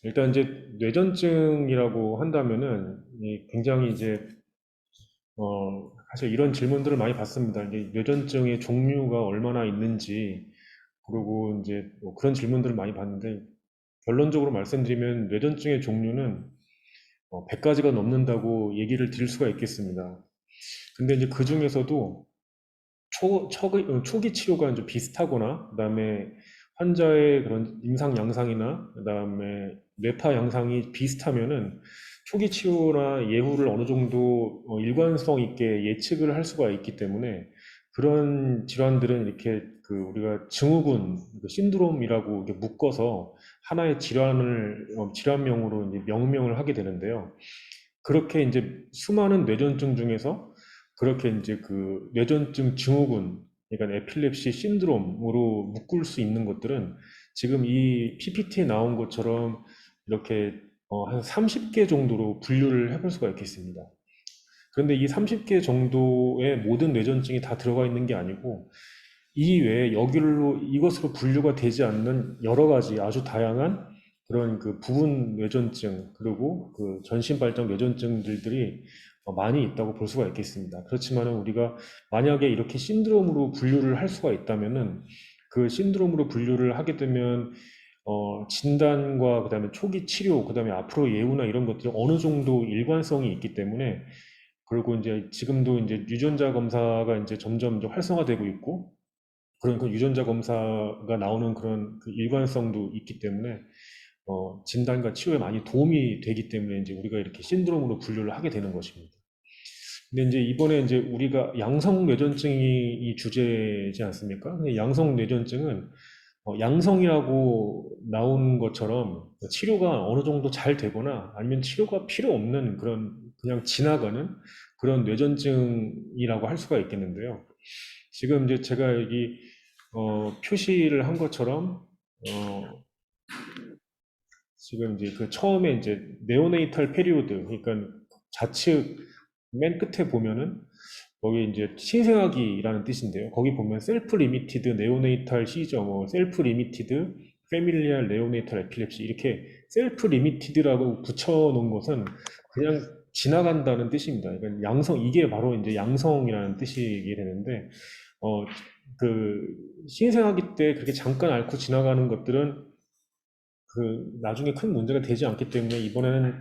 일단 이제 뇌전증이라고 한다면은 굉장히 이제 사실 이런 질문들을 많이 받습니다. 이제 뇌전증의 종류가 얼마나 있는지 그리고 이제 뭐 그런 질문들을 많이 받는데 결론적으로 말씀드리면 뇌전증의 종류는 100가지가 넘는다고 얘기를 드릴 수가 있겠습니다. 근데 이제 그 중에서도 초기 치료가 좀 비슷하거나, 그다음에 환자의 그런 임상 양상이나, 그다음에 뇌파 양상이 비슷하면은 초기 치료나 예후를 어느 정도 일관성 있게 예측을 할 수가 있기 때문에 그런 질환들은 이렇게 그 우리가 증후군, 그 신드롬이라고 이렇게 묶어서 하나의 질환명으로 이제 명명을 하게 되는데요. 그렇게 이제 수많은 뇌전증 중에서 그렇게 이제 그 뇌전증 증후군, 그러니까 에필lep시 신드롬으로 묶을 수 있는 것들은 지금 이 PPT에 나온 것처럼 이렇게 한 30개 정도로 분류를 해볼 수가 있겠습니다. 그런데 이 30개 정도의 모든 뇌전증이 다 들어가 있는 게 아니고 이 외에 여기로 이것으로 분류가 되지 않는 여러 가지 아주 다양한 그런 그 부분 뇌전증 그리고 그 전신 발작 뇌전증들이 많이 있다고 볼 수가 있겠습니다. 그렇지만은 우리가 만약에 이렇게 신드롬으로 분류를 할 수가 있다면은 그 신드롬으로 분류를 하게 되면 진단과 그다음에 초기 치료, 그다음에 앞으로 예후나 이런 것들이 어느 정도 일관성이 있기 때문에 그리고 이제 지금도 이제 유전자 검사가 이제 점점 좀 활성화되고 있고 그런 그 유전자 검사가 나오는 그런 그 일관성도 있기 때문에 진단과 치료에 많이 도움이 되기 때문에 이제 우리가 이렇게 신드롬으로 분류를 하게 되는 것입니다. 근데 이제 이번에 이제 우리가 양성 뇌전증이 이 주제지 않습니까? 근데 양성 뇌전증은 양성이라고 나온 것처럼 치료가 어느 정도 잘 되거나 아니면 치료가 필요 없는 그런 그냥 지나가는 그런 뇌전증이라고 할 수가 있겠는데요. 지금 이제 제가 여기 표시를 한 것처럼 어, 지금 이제 그 처음에 이제 네오네이탈 페리오드 그러니까 좌측 맨 끝에 보면은 거기 이제 신생아기라는 뜻인데요. 거기 보면 셀프 리미티드 네오네이탈 시저, 뭐 셀프 리미티드 패밀리알 네오네이탈 에필lep시 이렇게 셀프 리미티드라고 붙여놓은 것은 그냥 지나간다는 뜻입니다. 그러니까 양성 이게 바로 이제 양성이라는 뜻이게 되는데 어, 그 신생아기 때 그렇게 잠깐 앓고 지나가는 것들은 그 나중에 큰 문제가 되지 않기 때문에 이번에는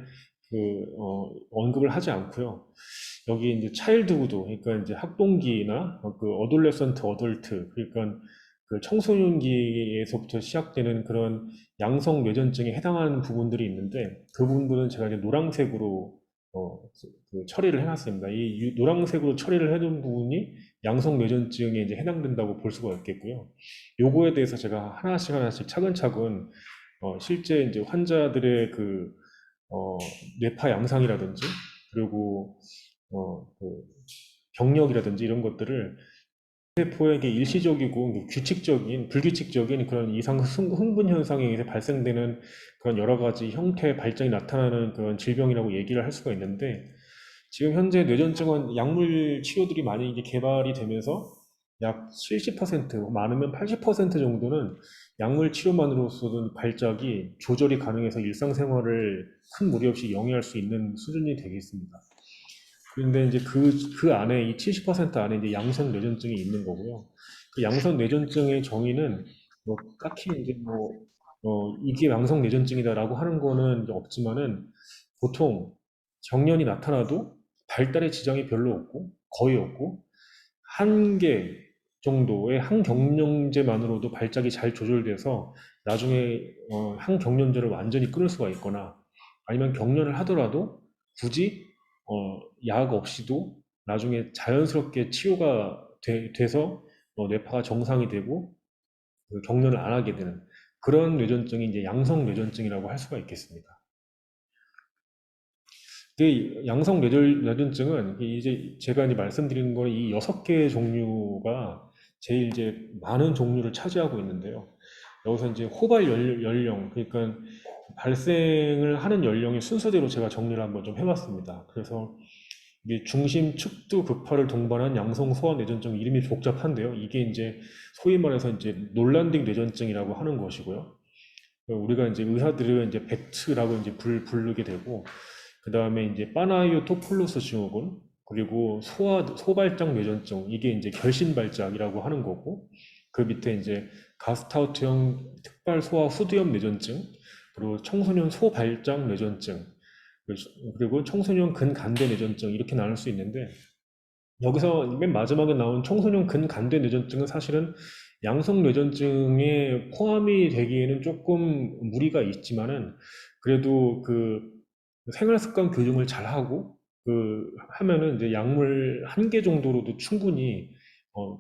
언급을 하지 않고요. 여기 이제 차일드후드, 그러니까 이제 학동기나 그 어돌레선트 어덜트, 그러니까 그 청소년기에서부터 시작되는 그런 양성 뇌전증에 해당하는 부분들이 있는데 그 부분들은 제가 이제 노란색으로 그 처리를 해놨습니다. 이 노란색으로 처리를 해둔 부분이 양성 뇌전증에 이제 해당된다고 볼 수가 있겠고요. 요거에 대해서 제가 하나씩 하나씩 차근차근 실제 이제 환자들의 그 어, 뇌파 양상이라든지 그리고 그 경력이라든지 이런 것들을 세포에게 일시적이고 규칙적인 불규칙적인 그런 이상 흥분 현상에 의해서 발생되는 그런 여러 가지 형태의 발작이 나타나는 그런 질병이라고 얘기를 할 수가 있는데 지금 현재 뇌전증은 약물 치료들이 많이 이제 개발이 되면서 약 70% 많으면 80% 정도는 약물 치료만으로서도 발작이 조절이 가능해서 일상생활을 큰 무리 없이 영위할 수 있는 수준이 되겠습니다. 그런데 이제 그 안에 이 70% 안에 이제 양성 뇌전증이 있는 거고요. 그 양성 뇌전증의 정의는 뭐 딱히 이제 뭐 이게 양성 뇌전증이다라고 하는 거는 이제 없지만은 보통 정년이 나타나도 발달의 지장이 별로 없고 거의 없고 한 개 정도의 한 경련제만으로도 발작이 잘 조절돼서 나중에 한 경련제를 완전히 끊을 수가 있거나 아니면 경련을 하더라도 굳이 약 없이도 나중에 자연스럽게 치료가 돼서 뇌파가 정상이 되고 그 경련을 안 하게 되는 그런 뇌전증이 이제 양성 뇌전증이라고 할 수가 있겠습니다. 그 양성 뇌전증은 이제 제가 이제 말씀드리는 거는 이 6개의 종류가 제일 이제 많은 종류를 차지하고 있는데요. 여기서 이제 연령, 그러니까 발생을 하는 연령의 순서대로 제가 정리를 한번 좀 해봤습니다. 그래서 이게 중심 축두 극파를 동반한 양성 소아 뇌전증 이름이 복잡한데요. 이게 이제 소위 말해서 이제 놀란딩 뇌전증이라고 하는 것이고요. 우리가 이제 의사들은 이제 베트라고 이제 부르게 되고, 그 다음에 이제 파나이오토플로스 증후군, 그리고 소발작 뇌전증, 이게 이제 결심발작이라고 하는 거고, 그 밑에 이제 가스타우트형 특발 소아 후두염 뇌전증, 그리고 청소년 소발작 뇌전증, 그리고 청소년 근간대 뇌전증, 이렇게 나눌 수 있는데, 여기서 맨 마지막에 나온 청소년 근간대 뇌전증은 사실은 양성 뇌전증에 포함이 되기에는 조금 무리가 있지만은, 그래도 그 생활 습관 교정을 잘 하고 하면은 이제 약물 한 개 정도로도 충분히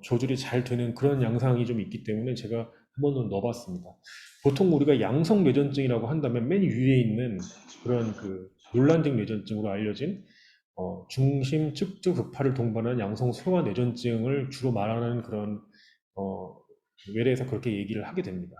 조절이 잘 되는 그런 양상이 좀 있기 때문에 제가 한 번은 넣어봤습니다. 보통 우리가 양성 뇌전증이라고 한다면 맨 위에 있는 그런 그 논란적 뇌전증으로 알려진 중심 측두 극파를 동반한 양성 소아 뇌전증을 주로 말하는 그런 어, 외래에서 그렇게 얘기를 하게 됩니다.